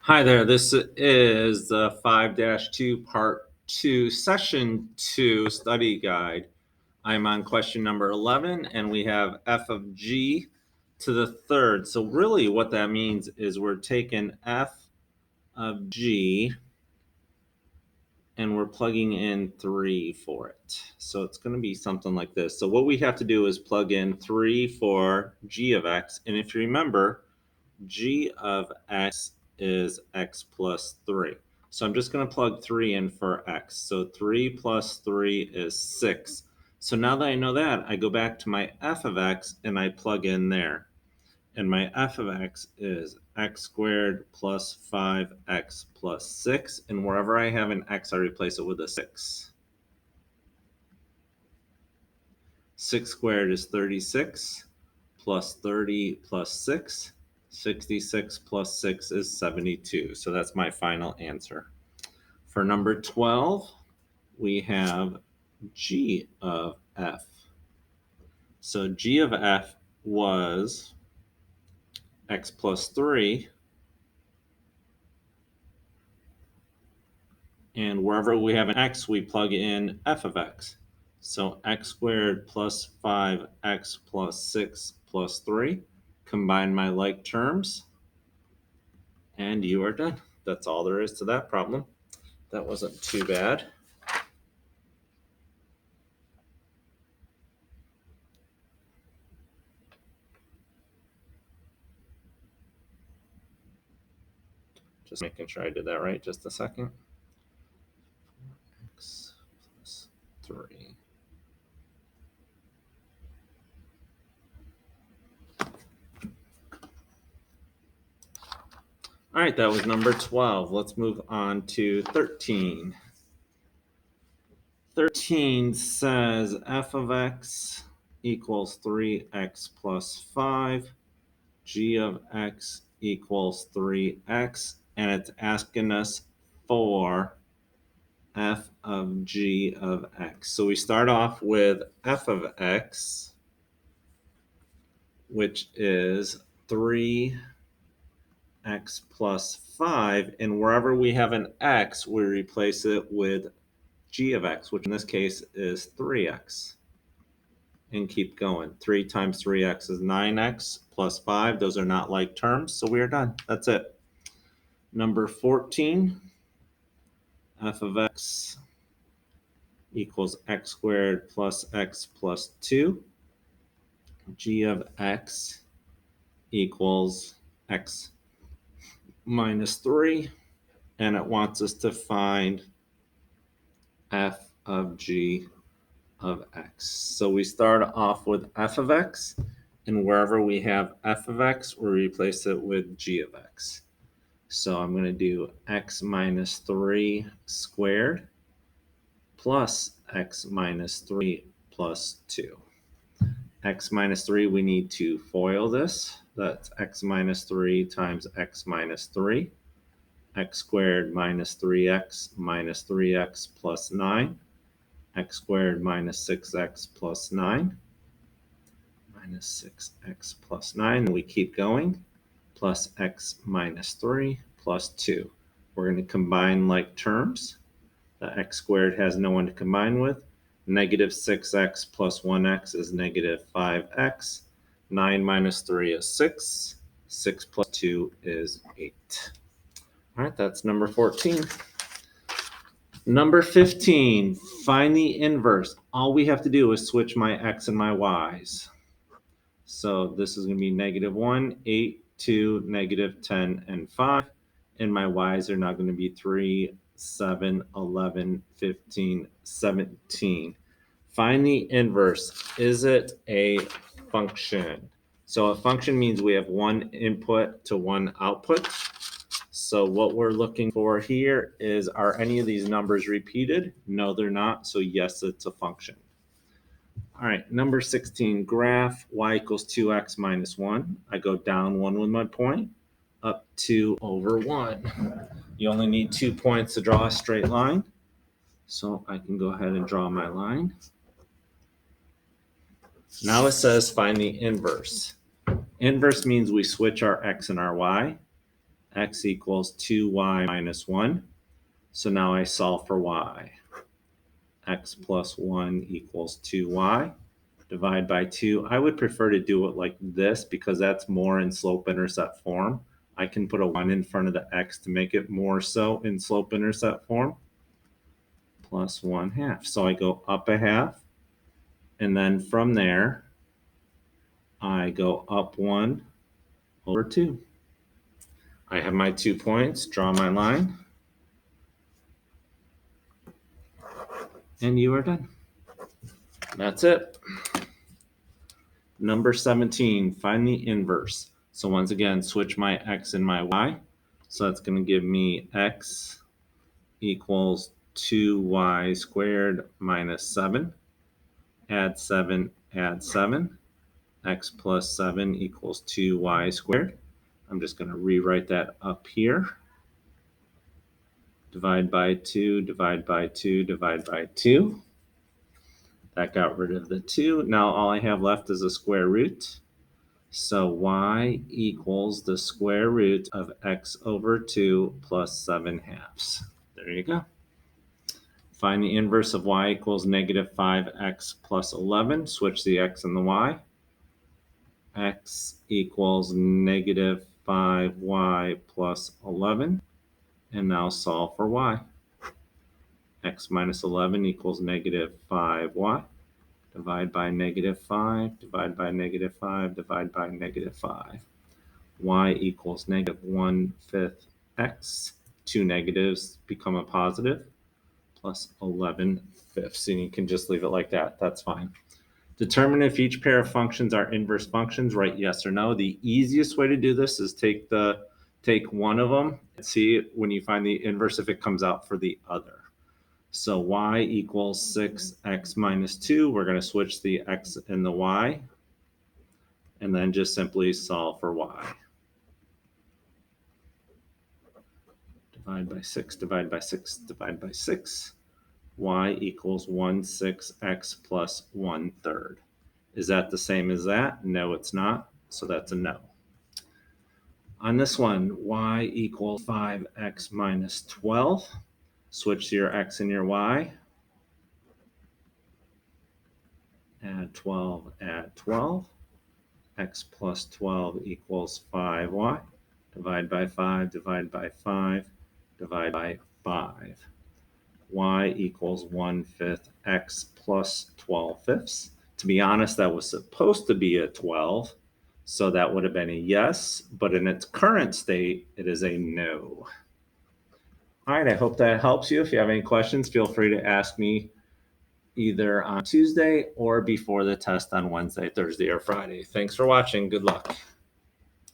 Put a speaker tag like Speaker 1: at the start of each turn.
Speaker 1: Hi there, this is the 5-2 Part 2, Session 2 study guide. I'm on question number 11, and we have f of g to the third. So really what that means is we're taking f of g, and we're plugging in 3 for it. So it's going to be something like this. So what we have to do is plug in 3 for g of x, and if you remember, g of x is x plus 3. So I'm just going to plug 3 in for x. So 3 plus 3 is 6. So now that I know that, I go back to my f of x and I plug in there. And my f of x is x squared plus 5x plus 6. And wherever I have an x, I replace it with a 6. 6 squared is 36, plus 30 plus 6. 66 plus 6 is 72. So that's my final answer. For number 12, we have g of f. So g of f was x plus 3. And wherever we have an x, we plug in f of x. So x squared plus 5x plus 6 plus 3. Combine my like terms, and you are done. That's all there is to that problem. That wasn't too bad. Just making sure I did that right. Just a second. X plus 3. All right, that was number 12. Let's move on to 13. 13 says f of x equals 3x plus 5. G of x equals 3x. And it's asking us for f of g of x. So we start off with f of x, which is 3x plus 5. And wherever we have an x, we replace it with g of x, which in this case is 3x. And keep going. 3 times 3x is 9x plus 5. Those are not like terms, so we are done. That's it. Number 14, f of x equals x squared plus x plus 2. G of x equals x minus 3. And it wants us to find f of g of x. So we start off with f of x, and wherever we have f of x, we replace it with g of x. So I'm going to do x minus 3 squared plus x minus 3 plus 2. X minus 3, we need to FOIL this. That's x minus 3 times x minus 3. X squared minus 3x plus 9. X squared minus 6x plus 9. Minus 6x plus 9. We keep going. Plus x minus 3 plus 2. We're going to combine like terms. The x squared has no one to combine with. Negative 6x plus 1x is negative 5x. 9 minus 3 is 6. 6 plus 2 is 8. All right, that's number 14. Number 15, find the inverse. All we have to do is switch my x and my y's. So this is going to be negative 1, 8, 2, negative 10, and 5. And my y's are now going to be 3, 7, 11, 15, 17. Find the inverse. Is it a function? So a function means we have one input to one output. So what we're looking for here is, are any of these numbers repeated? No, they're not. So yes, it's a function. All right, number 16, graph y equals 2x minus 1. I go down 1 with my point, up 2 over 1. You only need 2 points to draw a straight line. So I can go ahead and draw my line. Now it says find the inverse. Inverse means we switch our x and our y. x equals 2y minus 1. So now I solve for y. X plus 1 equals 2y. Divide by 2. I would prefer to do it like this because that's more in slope-intercept form. I can put a 1 in front of the x to make it more so in slope-intercept form. Plus 1/2. So I go up a half. And then from there, I go up 1 over 2. I have my 2 points. Draw my line. And you are done. That's it. Number 17, find the inverse. So once again, switch my x and my y. So that's going to give me x equals 2y squared minus 7. Add 7, add 7. X plus 7 equals 2y squared. I'm just going to rewrite that up here. Divide by 2, divide by 2, divide by 2. That got rid of the 2. Now all I have left is a square root. So y equals the square root of x over 2 plus 7/2. There you go. Find the inverse of y equals negative 5x plus 11. Switch the x and the y. X equals negative 5y plus 11. And now solve for y. X minus 11 equals negative 5y. Divide by negative 5, divide by negative 5, divide by negative 5. Y equals negative 1/5 x. 2 negatives become a positive, plus 11/5. And you can just leave it like that. That's fine. Determine if each pair of functions are inverse functions. Write yes or no. The easiest way to do this is take one of them and see when you find the inverse if it comes out for the other. So y equals 6x minus 2. We're going to switch the x and the y, and then just simply solve for y. Divide by 6, divide by 6, divide by 6. Y equals 1/6x plus 1/3. Is that the same as that? No, it's not. So that's a no. On this one, y equals 5x minus 12. Switch your x and your y. Add 12, add 12. X plus 12 equals 5y. Divide by 5, divide by 5, divide by 5. Y equals 1/5 x plus 12/5. To be honest, that was supposed to be a 12, so that would have been a yes, but in its current state, it is a no. All right, I hope that helps you. If you have any questions, feel free to ask me either on Tuesday or before the test on Wednesday, Thursday, or Friday. Thanks for watching. Good luck.